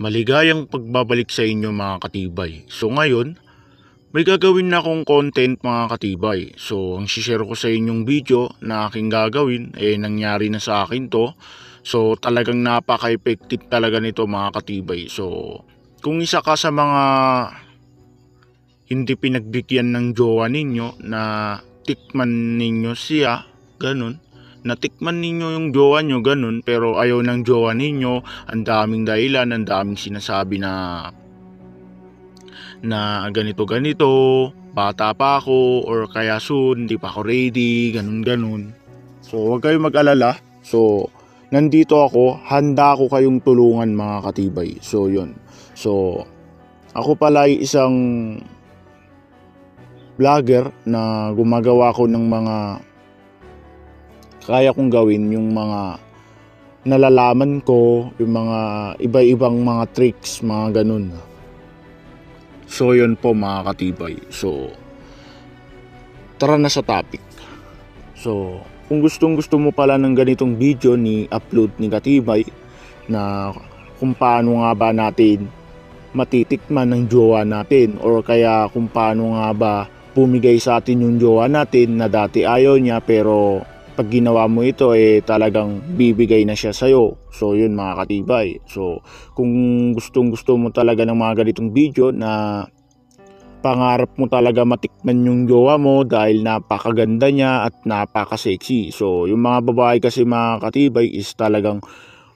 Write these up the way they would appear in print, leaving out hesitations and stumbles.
Maligayang pagbabalik sa inyo mga katibay. So ngayon, may gagawin na akong content mga katibay. So ang share ko sa inyong video na aking gagawin, nangyari na sa akin to. So talagang napaka-effective talaga nito mga katibay. So kung isa ka sa mga hindi pinagbigyan ng jowa ninyo na tikman ninyo siya, ganun. Natikman ninyo yung jowa nyo, ganun, pero ayaw ng jowa ninyo, ang daming dahilan, ang daming sinasabi na ganito ganito, bata pa ako, or kaya soon, hindi pa ako ready, ganun. So huwag kayong mag-alala. So nandito ako, handa ako kayong tulungan mga katibay. So yun. So ako pala ay isang vlogger na gumagawa ko ng mga kaya kong gawin, yung mga nalalaman ko, yung mga iba-ibang mga tricks, mga ganun. So yun po mga katibay. So tara na sa topic. So kung gusto mo pala ng ganitong video ni upload ni Katibay na kung paano nga ba natin matitikman ng jowa natin, or kaya kung paano nga ba bumigay sa atin yung jowa natin na dati ayaw niya, pero pag ginawa mo ito talagang bibigay na siya sa'yo. So yun mga katibay. So kung gusto mo talaga ng mga ganitong video na pangarap mo talaga matikman yung jowa mo dahil napakaganda niya at napaka-sexy. So yung mga babae kasi mga katibay is talagang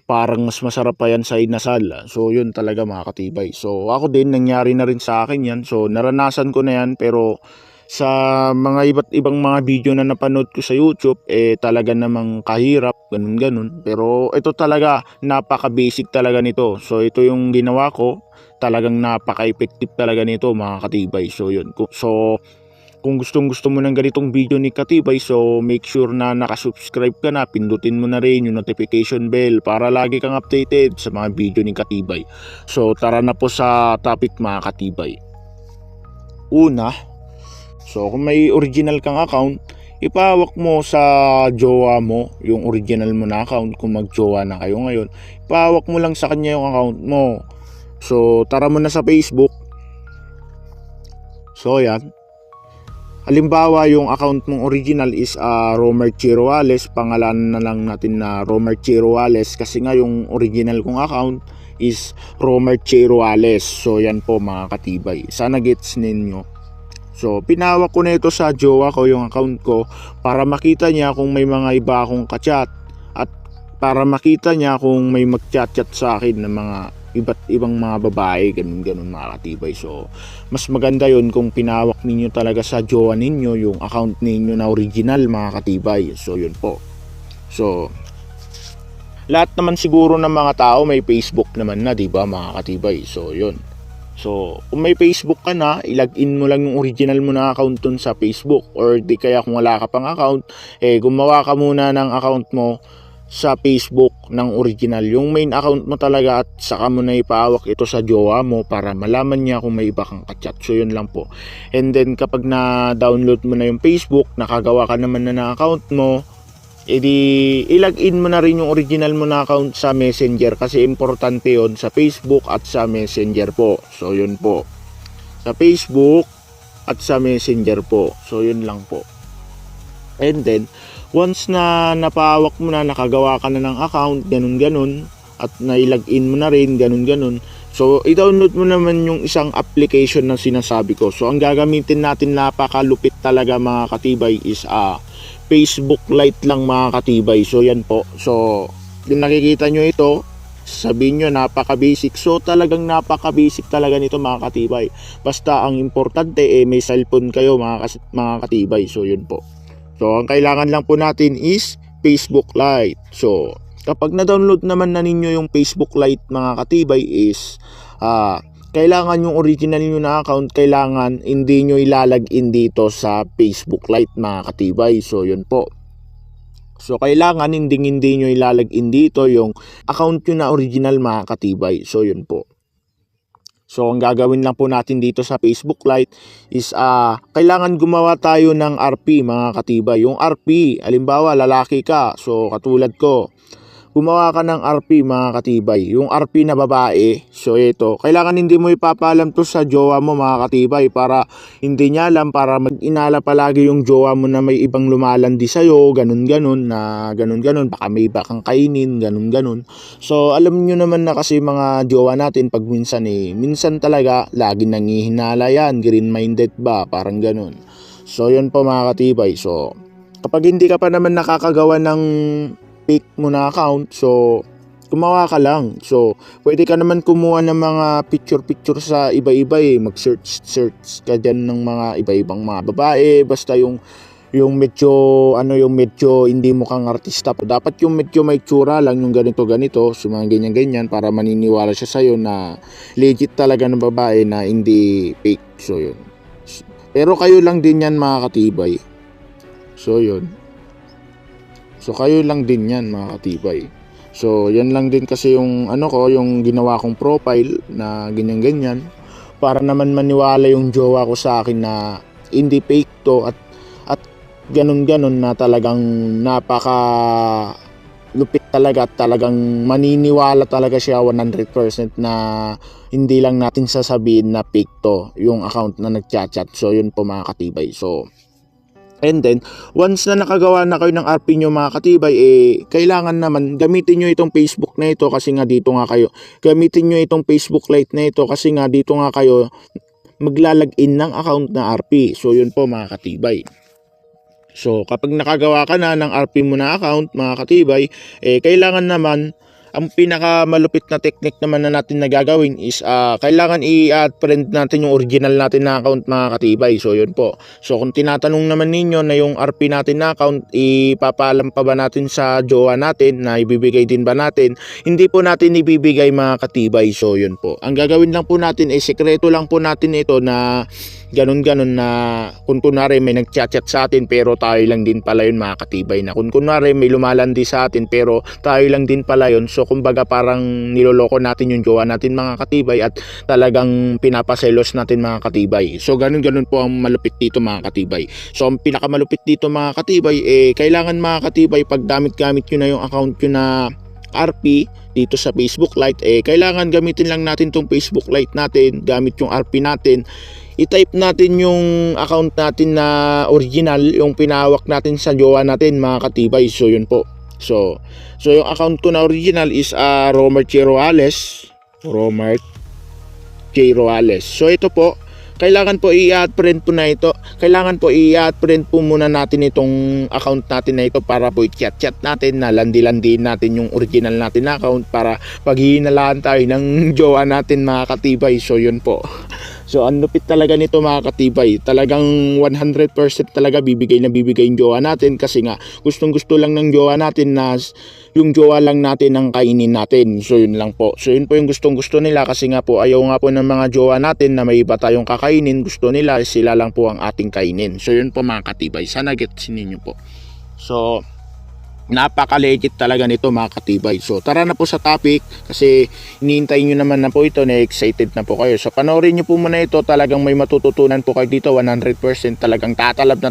parang mas masarap pa yan sa inasal. So yun talaga mga katibay. So ako din, nangyari na rin sa akin yan. So naranasan ko na yan, pero sa mga iba't ibang mga video na napanood ko sa YouTube talaga namang kahirap, ganun. Pero ito talaga, napaka basic talaga nito. So ito yung ginawa ko, talagang napaka-effective talaga nito mga katibay. So yun. So kung gusto mo ng ganitong video ni Katibay, so make sure na nakasubscribe ka na, pindutin mo na rin yung notification bell para lagi kang updated sa mga video ni Katibay. So tara na po sa topic mga Katibay. Una, so kung may original kang account, ipahawak mo sa jowa mo yung original mo na account. Kung mag-jowa na kayo ngayon, ipahawak mo lang sa kanya yung account mo. So tara mo na sa Facebook. So yan. Halimbawa, yung account mong original is Romer Chiroales, pangalan na lang natin na Romer Chiroales kasi nga yung original kong account is Romer Chiroales. So yan po mga katibay, sana gets ninyo. So pinahawak ko na ito sa jowa ko yung account ko para makita niya kung may mga iba akong kachat, at para makita niya kung may mag-chat sa akin ng mga iba't ibang mga babae, ganun mga katibay. So mas maganda yon kung pinahawak ninyo talaga sa jowa ninyo yung account ninyo na original mga katibay. So yun po. So lahat naman siguro ng mga tao may Facebook naman na, di ba mga katibay? So yun. So kung may Facebook ka na, ilagin mo lang yung original mo na account dun sa Facebook, or di kaya kung wala ka pang account, gumawa ka muna ng account mo sa Facebook ng original, yung main account mo talaga, at saka mo na ipahawak ito sa jowa mo para malaman niya kung may iba kang kachat. So yun lang po. And then kapag na-download mo na yung Facebook, nakagawa ka naman na ng account mo, edi ilagin mo na rin yung original mo na account sa Messenger, kasi importante yon sa Facebook at sa Messenger po. So yun po, sa Facebook at sa Messenger po. So yun lang po. And then once na napahawak mo na, nakagawa ka na ng account, ganun, at nailagin mo na rin, ganun, so i-download mo naman yung isang application na sinasabi ko. So ang gagamitin natin, napakalupit talaga mga katibay, is Facebook Lite lang mga katibay. So yan po. So yung nakikita nyo ito, sabihin nyo napaka-basic. So talagang napaka-basic talaga nito mga katibay. Basta ang importante may cellphone kayo mga katibay. So yun po. So ang kailangan lang po natin is Facebook Lite. So kapag na-download naman na ninyo yung Facebook Lite mga katibay, is kailangan yung original nyo na account, kailangan hindi nyo ilalagin dito sa Facebook Lite mga katibay. So yun po. So kailangan hindi nyo ilalagin dito yung account nyo na original mga katibay. So yun po. So ang gagawin lang po natin dito sa Facebook Lite is kailangan gumawa tayo ng RP mga katibay. Yung RP, halimbawa lalaki ka, so katulad ko, gumawa ka ng RP mga katibay, yung RP na babae. So ito, kailangan hindi mo ipapaalam to sa jowa mo mga katibay para hindi niya alam, para mag-inala palagi yung jowa mo na may ibang lumalandi sa'yo, ganun-ganun, baka may iba kang kainin, ganun-ganun. So alam nyo naman na kasi mga jowa natin pag minsan talaga lagi nangihinala yan, green-minded ba, parang ganun. So yun po mga katibay. So kapag hindi ka pa naman nakakagawa ng fake mo na account, so gumawa ka lang. So pwede ka naman kumuha ng mga picture sa iba-iba mag-search ka dyan ng mga iba-ibang mga babae, basta yung medyo hindi mo kang artista. Dapat yung medyo may tsura lang, yung ganito so mga ganyan para maniniwala siya sa'yo na legit talaga ng babae na hindi fake. So yun, pero kayo lang din yan mga katibay. So yun, so kayo lang din yan mga katibay. So yan lang din kasi yung yung ginawa kong profile na ganyan para naman maniwala yung jowa ko sa akin na hindi fake to at ganun na talagang napaka lupit talaga at talagang maniniwala talaga siya 100% na hindi lang natin sasabihin na fake to yung account na nagchat-chat. So yun po mga katibay. So and then, once na nakagawa na kayo ng RP nyo mga katibay, kailangan naman gamitin nyo itong Facebook na ito kasi nga dito nga kayo. Gamitin nyo itong Facebook Lite na ito kasi nga dito nga kayo maglalagin ng account na RP. So yun po mga katibay. So kapag nakagawa ka na ng RP mo na account mga katibay, kailangan naman, ang pinakamalupit na technique naman na natin na gagawin is kailangan i-add friend natin yung original natin na account mga katibay. So yun po. So kung tinatanong naman ninyo na yung RP natin na account ipapaalam pa ba natin sa jowa natin, na ibibigay din ba natin, hindi po natin ibibigay mga katibay. So yun po. Ang gagawin lang po natin sekreto lang po natin ito na ganun na kung kunwari may nagchat-chat sa atin pero tayo lang din pala yun mga katibay, na kung kunwari may lumalandi sa atin pero tayo lang din pala yun. So kumbaga parang niloloko natin yung jowa natin mga katibay at talagang pinapaselos natin mga katibay. So ganun po ang malupit dito mga katibay. So ang pinakamalupit dito mga katibay, kailangan mga katibay pag gamit nyo na yung account nyo na RP dito sa Facebook Lite, kailangan gamitin lang natin tong Facebook Lite natin, gamit yung RP natin, i-type natin yung account natin na original, yung pinahawak natin sa jowa natin mga katibay. So yun po. So yung account ko na original is Romer J. Roales. So ito po, kailangan po i-add friend po na ito. Kailangan po i-add friend po muna natin itong account natin na ito para po i-chat natin, na landi-landiin natin yung original natin na account para paghihinalaan tayo ng jowa natin mga katibay. So yun po. So ang lupit talaga nito mga katibay. Talagang 100% talaga bibigay yung jowa natin kasi nga gustong-gusto lang ng jowa natin na yung jowa lang natin ang kainin natin. So yun lang po. So yun po yung gustong-gusto nila kasi nga po ayaw nga po ng mga jowa natin na may iba tayong kakainin. Gusto nila sila lang po ang ating kainin. So yun po mga katibay. Sana gets ninyo po. So napaka-legit talaga nito mga katibay. So tara na po sa topic kasi iniintay nyo naman na po ito, na-excited na po kayo. So panoorin nyo po muna ito, talagang may matututunan po kayo dito 100%. Talagang tatalab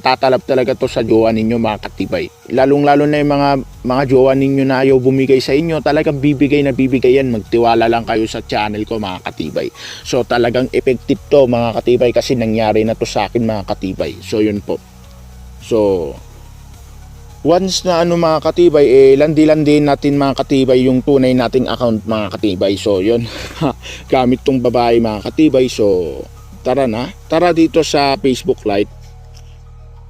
talaga to sa jowa ninyo mga katibay. Lalong lalo na yung mga jowa ninyo na ayaw bumigay sa inyo, talagang bibigay yan. Magtiwala lang kayo sa channel ko mga katibay. So talagang effective to mga katibay kasi nangyari na to sa akin mga katibay. So yun po. So once na mga katibay, landi-landiin natin mga katibay yung tunay nating account mga katibay. So yun, gamit tong babae mga katibay. So tara dito sa Facebook Lite.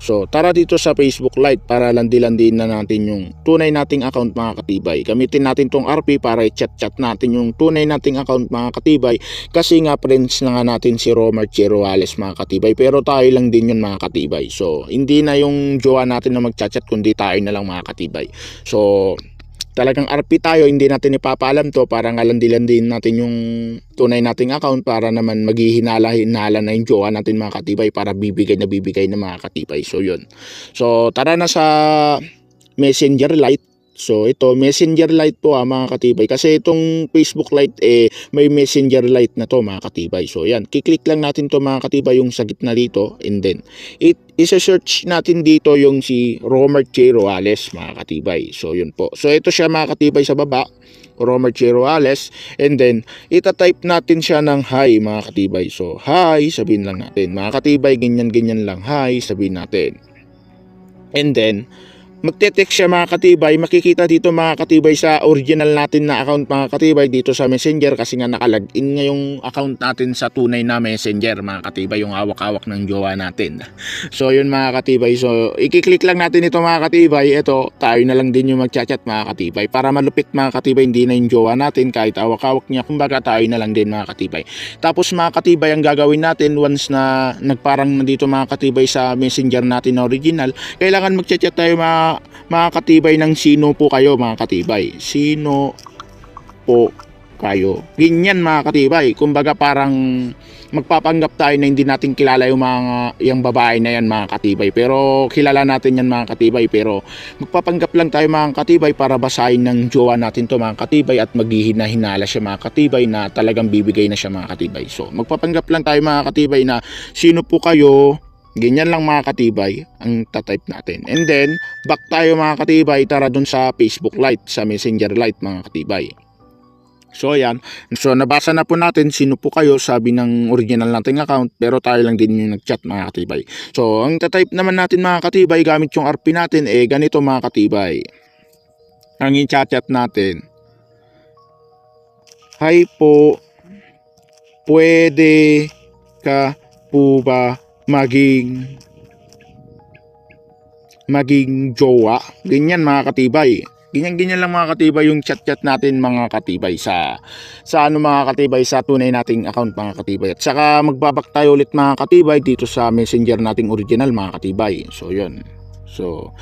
So tara dito sa Facebook Lite para landi-landiin na natin yung tunay nating account mga katibay. Gamitin natin tong RP para i-chat natin yung tunay nating account mga katibay. Kasi nga friends na nga natin si Romer J. Roales mga katibay. Pero tayo lang din yun mga katibay. So hindi na yung jowa natin na mag-chat kundi tayo na lang mga katibay. So talagang RP tayo, hindi natin ipapaalam to para nga landi-landiin natin yung tunay nating account para naman maghihinala na yung jowa natin mga katibay para bibigay na mga katibay. So yun. So tara na sa Messenger Lite. So ito, Messenger Lite po mga katibay. Kasi itong Facebook Lite may Messenger Lite na to mga katibay. So yan, kiklik lang natin to mga katibay yung sa gitna dito, and then isa-search natin dito yung si Romer Che Roales mga katibay. So yun po. So ito siya mga katibay sa baba, Romer Che Roales, and then ita-type natin siya ng hi mga katibay. So hi, sabihin lang natin mga katibay, ganyan-ganyan lang, hi, sabihin natin. And then magte-text siya mga katibay. Makikita dito mga katibay sa original natin na account mga katibay dito sa Messenger, kasi nga nakalagin nga yung account natin sa tunay na Messenger mga katibay, yung hawak-hawak ng jowa natin. So yun mga katibay, so ikiklik lang natin ito mga katibay. Ito, tayo na lang din yung magchat-chat mga katibay, para malupit mga katibay, hindi na yung jowa natin kahit hawak-hawak niya, kumbaga tayo na lang din mga katibay. Tapos mga katibay, ang gagawin natin once na nagparang nandito mga katibay sa Messenger natin na original, kailangan magchat-chat tayo mga katibay ng sino po kayo mga katibay. Sino po kayo? Ganyan mga katibay. Kumbaga parang magpapanggap tayo na hindi natin kilala yung babae na yan mga katibay. Pero kilala natin yan mga katibay. Pero magpapanggap lang tayo mga katibay para basahin ng jowa natin to mga katibay, at maghihina-hinala siya mga katibay na talagang bibigay na siya mga katibay. So magpapanggap lang tayo mga katibay na sino po kayo. Ganyan lang mga katibay ang tatype natin. And then, back tayo mga katibay, tara dun sa Facebook Lite, sa Messenger Lite mga katibay. So ayan, so nabasa na po natin sino po kayo, sabi ng original nating account, pero tayo lang din yung nag-chat mga katibay. So ang tatype naman natin mga katibay gamit yung RP natin ganito mga katibay. Ang i-chat natin, hi po, pwede ka po ba maging jowa? Ganyan mga katibay. Ganyan lang mga katibay yung chat natin mga katibay sa ano mga katibay, sa tunay nating account mga katibay. At saka magbabak tayo ulit mga katibay dito sa Messenger nating original mga katibay. So yun. So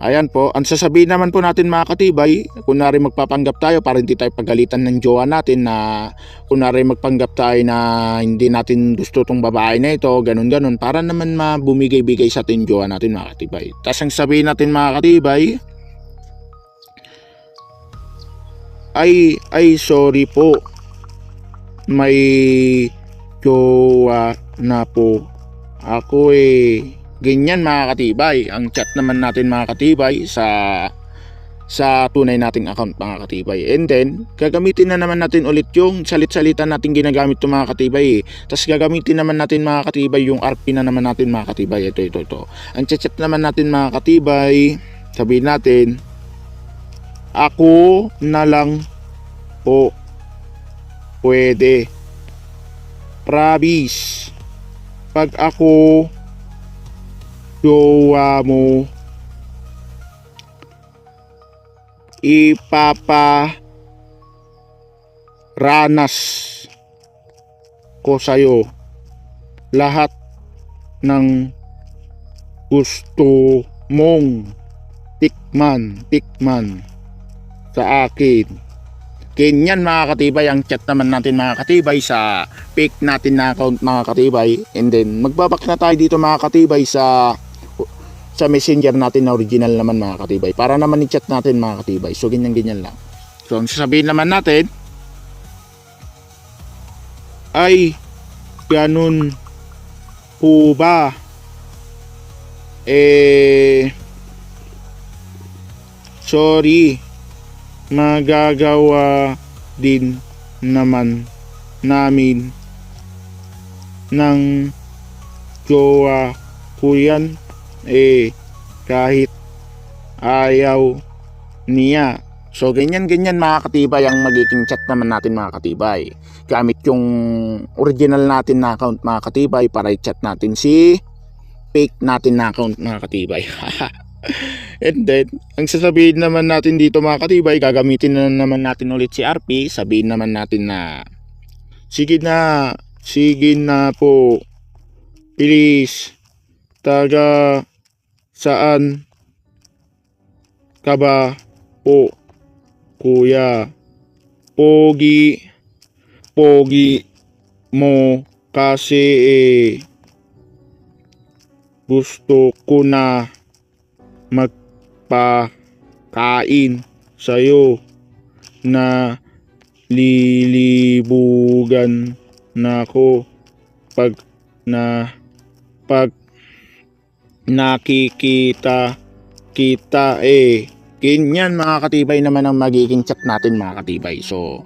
ayan po, ang sasabihin naman po natin mga katibay, kunwari magpapanggap tayo para hindi tayo pagalitan ng jowa natin, na kunwari magpanggap tayo na hindi natin gusto tong babae na ito, ganun, para naman mabumigay-bigay sa atin jowa natin mga katibay. Tapos ang sabihin natin mga katibay, ay sorry po, may jowa na po ako Ganyan mga katibay ang chat naman natin mga katibay sa tunay nating account mga katibay. And then gagamitin na naman natin ulit yung salit-salita natin ginagamit to mga katibay. Tapos gagamitin naman natin mga katibay yung RP na naman natin mga katibay. Ito. Ang chat naman natin mga katibay, sabihin natin, ako na lang po pwede. Promise, pag ako jowa mo, ipaparanas ko sa'yo lahat ng gusto mong tikman sa akin. Ganyan mga katibay ang chat naman natin mga katibay sa fake natin na account mga katibay. And then magbabak na tayo dito mga katibay sa Messenger natin na original naman mga katibay, para naman i-chat natin mga katibay. So ganyan lang. So ang sasabihin naman natin ay ganun po ba, sorry, magagawa din naman namin ng jowa ko yan kahit ayaw niya. So ganyan mga katibay ang magiging chat naman natin mga katibay, gamit yung original natin na account mga katibay, para i-chat natin si fake natin na account mga katibay. And then ang sasabihin naman natin dito mga katibay, gagamitin na naman natin ulit si RP. Sabihin naman natin na sige na po, please, taga saan ka ba po kuya? Pogi mo kasi gusto ko na magpakain sa'yo na lilibugan na ako pag na pag nakikita kita ganyan mga katibay naman ang magiging chat natin mga katibay. So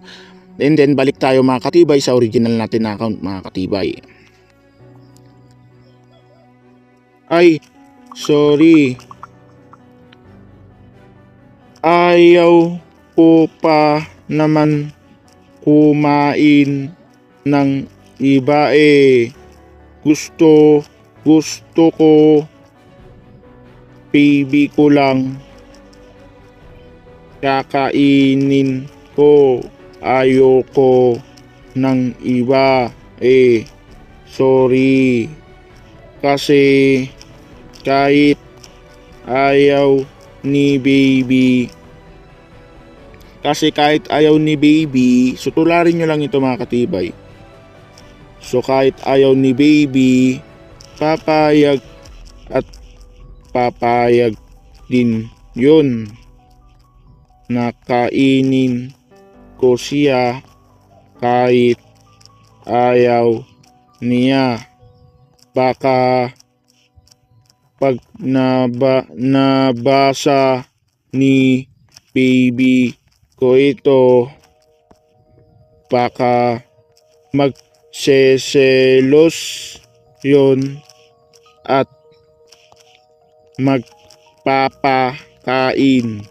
and then balik tayo mga katibay sa original natin na account mga katibay. Ay, sorry, ayaw ko pa naman kumain ng iba gusto ko baby ko lang kakainin ko, ayoko ng iba sorry kasi kahit ayaw ni baby so tularin nyo lang ito mga katibay. So kahit ayaw ni baby, papayag din yun na kainin ko siya kahit ayaw niya. Baka pag nabasa ni baby ko ito, baka magseselos yun at magpapakain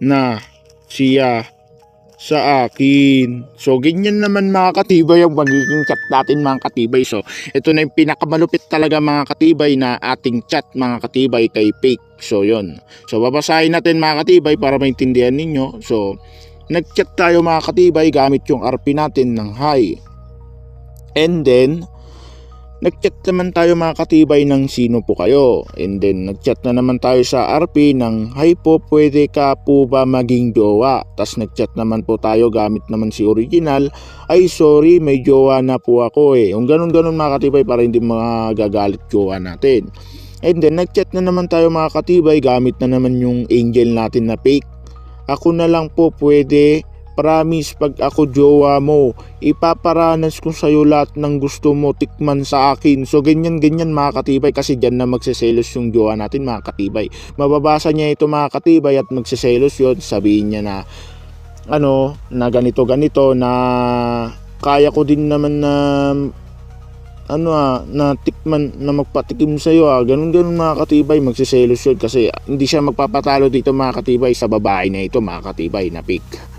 na siya sa akin. So ganyan naman mga katibay ang magiging chat natin mga katibay. So ito na yung pinakamalupit talaga mga katibay na ating chat mga katibay kay Fake. So yun, so babasahin natin mga katibay para maintindihan ninyo. So nagchat tayo mga katibay gamit yung RP natin ng hi, and then nagchat naman tayo mga katibay ng sino po kayo, and then nagchat na naman tayo sa RP ng hi po, pwede ka po ba maging jowa. Tas nagchat naman po tayo gamit naman si original, ay sorry may jowa na po ako yung ganun mga katibay para hindi magagalit jowa natin. And then nagchat na naman tayo mga katibay gamit na naman yung angel natin na Fake. Ako na lang po pwede, promise pag ako jowa mo, ipaparanas ko sa'yo lahat ng gusto mo tikman sa akin. So ganyan mga katibay, kasi dyan na magseselos yung jowa natin mga katibay. Mababasa niya ito mga katibay at magseselos yun, sabihin niya na na ganito na kaya ko din naman na na tikman, na magpatikim sa'yo ganun mga katibay, magseselos yun kasi hindi siya magpapatalo dito mga katibay sa babae na ito mga katibay na Fake.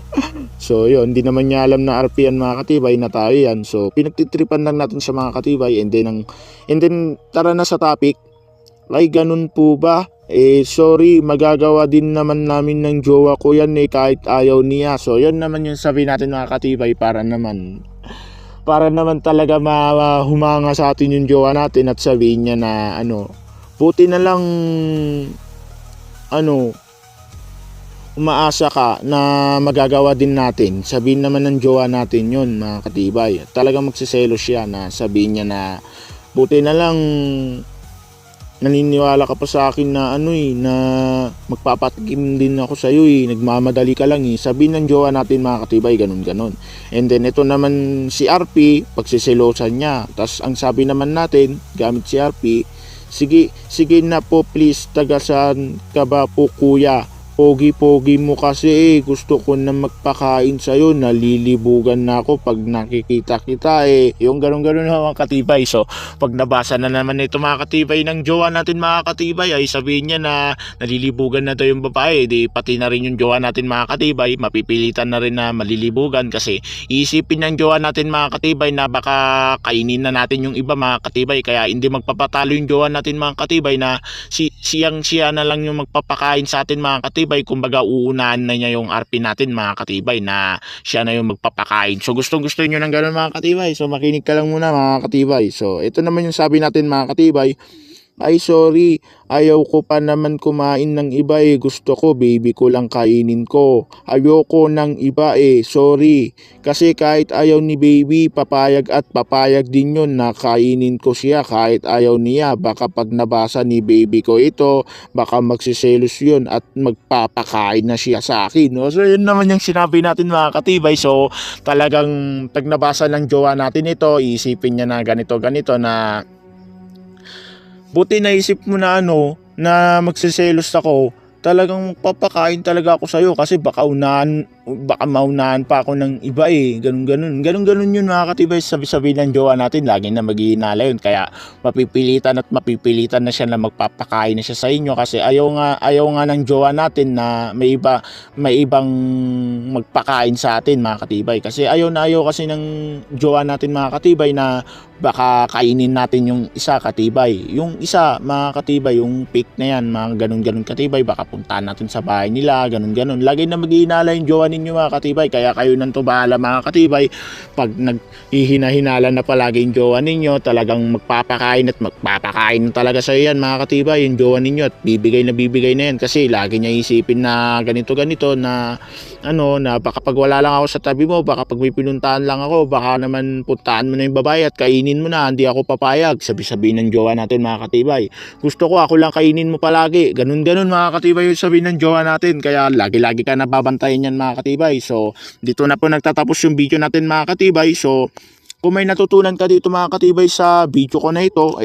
So yun, hindi naman niya alam na RP yan mga katibay, na tayo yan. So pinagtitripan lang natin sa mga katibay, and then tara na sa topic. Ay ganun po ba? Sorry, magagawa din naman namin ng jowa ko yan kahit ayaw niya. So yun naman yung sabi natin mga katibay para naman talaga humanga sa atin yung jowa natin at sabihin niya na buti na lang umaasa ka na magagawa din natin. Sabihin naman ng jowa natin yun mga katibay. Talagang magsiselos siya na sabihin niya na buti na lang naniniwala ka pa sa akin na na magpapatikim din ako sa iyo nagmamadali ka lang sabihin ng jowa natin mga katibay, ganun. And then ito naman si RP, pagsiselosan niya. Tas ang sabi naman natin gamit si RP, sige na po please, tagasan ka ba po kuya? Pogi mo kasi gusto ko na magpakain sa'yo, nalilibugan na ako pag nakikita kita yung ganun mga katibay. So pag nabasa na naman ito mga katibay ng jowa natin mga katibay, ay sabihin niya na nalilibugan na daw yung babae, di pati na rin yung jowa natin mga katibay mapipilitan na rin na malilibugan, kasi isipin ng jowa natin mga katibay na baka kainin na natin yung iba mga katibay, kaya hindi magpapatalo yung jowa natin mga katibay na siya na lang yung magpapakain sa atin mga katibay. Kumbaga uunahan na niya yung RP natin mga katibay na siya na yung magpapakain. So gusto nyo ng gano'n mga katibay, so makinig ka lang muna mga katibay. So ito naman yung sabi natin mga katibay, Ay sorry, ayaw ko pa naman kumain ng iba eh. Gusto ko baby ko lang kainin ko. Ayoko ng iba eh, sorry. Kasi kahit ayaw ni baby, papayag at papayag din yun na kainin ko siya kahit ayaw niya. Baka pag nabasa ni baby ko ito, baka magsiselos yun at magpapakain na siya sa akin. No? So yun naman yung sinabi natin mga katibay. So talagang pag nabasa ng jowa natin ito, isipin niya na ganito na buti naisip mo na na magseselos ako. Talagang papakain talaga ako sa'yo kasi baka maunahan pa ako ng iba eh. Ganun yun mga katibay, sabi-sabi ng jowa natin, lagi na maghihinala yun. Kaya mapipilitan na siya na magpapakain na siya sa inyo kasi ayaw nga ng jowa natin na may ibang magpakain sa atin mga katibay. Kasi ayaw kasi ng jowa natin mga katibay na baka kainin natin yung isa katibay. Yung isa mga katibay, yung pick na yan, mga ganun katibay, baka puntahan natin sa bahay nila, ganun. Lagi na maghihinala yung jowa ninyo mga katibay, kaya kayo nang bahala mga katibay. Pag naghihina-hinala na palagi yung jowa ninyo, talagang magpapakain na talaga sa yan mga katibay, yung jowa ninyo, at bibigay na yan kasi lagi niya isipin na ganito na na baka pag wala lang ako sa tabi mo, baka pag may pinuntahan lang ako, baka naman puntahan mo na yung babae at kainin mo na, hindi ako papayag. Sabi ng jowa natin mga katibay. Gusto ko ako lang kainin mo palagi. Ganun mga katibay yung sabi ng jowa natin. Kaya lagi ka nababantayan yan mga katibay. So dito na po nagtatapos yung video natin mga katibay. So kung may natutunan ka dito mga katibay sa video ko na ito,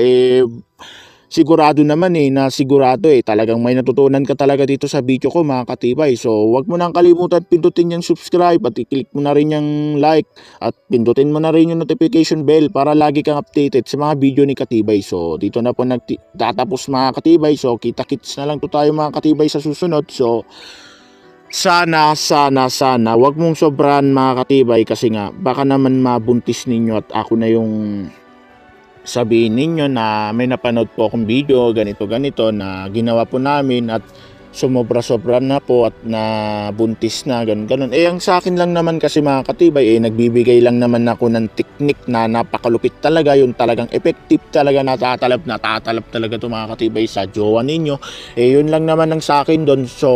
sigurado naman na sigurado talagang may natutunan ka talaga dito sa video ko mga katibay. So wag mo nang kalimutan pindutin yung subscribe at i-click mo na rin yung like at pindutin mo na rin yung notification bell para lagi kang updated sa mga video ni Katibay. So dito na po nagtatapos mga katibay. So kita-kits na lang to tayo mga katibay sa susunod. So sana wag mong sobrahan mga katibay kasi nga baka naman mabuntis ninyo at ako na yung sabihin ninyo na may napanood po akong video ganito na ginawa po namin at sumobra-sobra na po at nabuntis na ganun. Ang sa akin lang naman kasi mga katibay nagbibigay lang naman ako ng technique na napakalupit talaga, yung talagang effective talaga, natatalab talaga to mga katibay sa jowa ninyo. Yun lang naman ang sa akin doon. So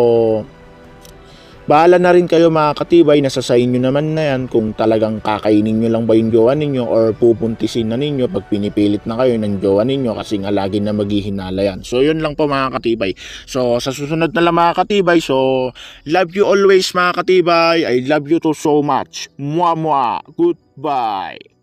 bahala na rin kayo mga katibay, nasa sa inyo naman na yan kung talagang kakainin nyo lang ba yung jowa ninyo or pupuntisin na ninyo pag pinipilit na kayo ng jowa ninyo kasi nga lagi na maghihinala yan. So yun lang po mga katibay. So sa susunod na lang mga katibay, so love you always mga katibay. I love you too so much. Goodbye.